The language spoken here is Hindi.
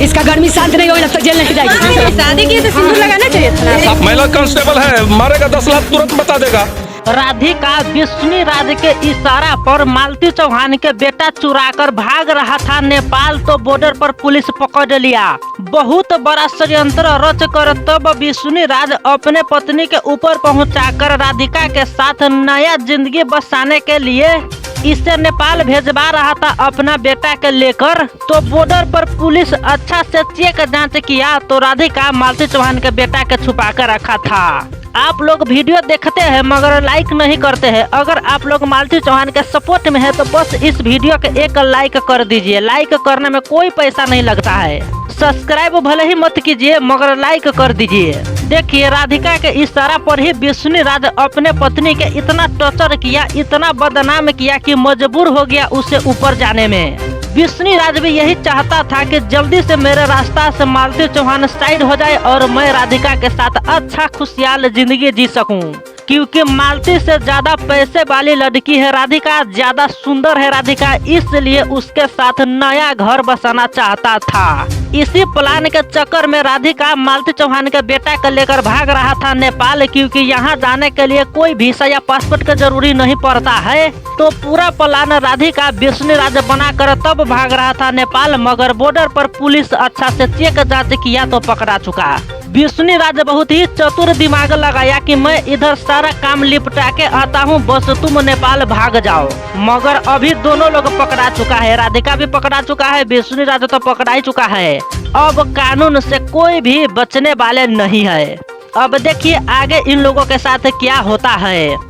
इसका गर्मी शांत नहीं होगा तब जेल नहीं जाएगी। शादी की तो सिंदूर लगाना चाहिए था। महिला कांस्टेबल है, मारेगा 10 लाख तुरंत बता देगा। राधिका विष्णु राज के इशारा पर मालती चौहान के बेटा चुराकर भाग रहा था नेपाल, तो बॉर्डर पर पुलिस पकड़ लिया। बहुत बड़ा षड्यंत्र रच कर तब विष्णु राज अपने पत्नी के ऊपर पहुंचाकर राधिका के साथ नया जिंदगी बसाने के लिए इसे नेपाल भेजवा रहा था अपना बेटा के लेकर। तो बॉर्डर पर पुलिस अच्छा से चेक जांच किया तो राधिका मालती चौहान के बेटा के छुपा कर रखा था। आप लोग वीडियो देखते हैं मगर लाइक नहीं करते हैं। अगर आप लोग मालती चौहान के सपोर्ट में है तो बस इस वीडियो के एक लाइक कर दीजिए। लाइक करने में कोई पैसा नहीं लगता है। सब्सक्राइब भले ही मत कीजिए मगर लाइक कर दीजिए। देखिए राधिका के इशारा पर ही विष्णु राज अपने पत्नी के इतना टॉर्चर किया, इतना बदनाम किया कि मजबूर हो गया उसे ऊपर जाने में। विष्णु राज भी यही चाहता था कि जल्दी से मेरे रास्ता से मालती चौहान साइड हो जाए और मैं राधिका के साथ अच्छा खुशहाल जिंदगी जी सकूं, क्योंकि मालती से ज्यादा पैसे वाली लड़की है राधिका, ज्यादा सुंदर है राधिका, इसलिए उसके साथ नया घर बसाना चाहता था। इसी प्लान के चक्कर में राधिका मालती चौहान के बेटा को लेकर भाग रहा था नेपाल, क्योंकि यहाँ जाने के लिए कोई वीजा या पासपोर्ट का जरूरी नहीं पड़ता है। तो पूरा प्लान राधिका विष्णु राज बनाकर तब भाग रहा था नेपाल, मगर बॉर्डर पर पुलिस अच्छा से चेक जांच किया तो पकड़ा चुका। विष्णु राज बहुत ही चतुर दिमाग लगाया कि मैं इधर सारा काम निपटा के आता हूँ, बस तुम नेपाल भाग जाओ। मगर अभी दोनों लोग पकड़ा चुका है, राधिका भी पकड़ा चुका है, विष्णु राज तो पकड़ा ही चुका है। अब कानून से कोई भी बचने वाले नहीं है। अब देखिए आगे इन लोगों के साथ क्या होता है।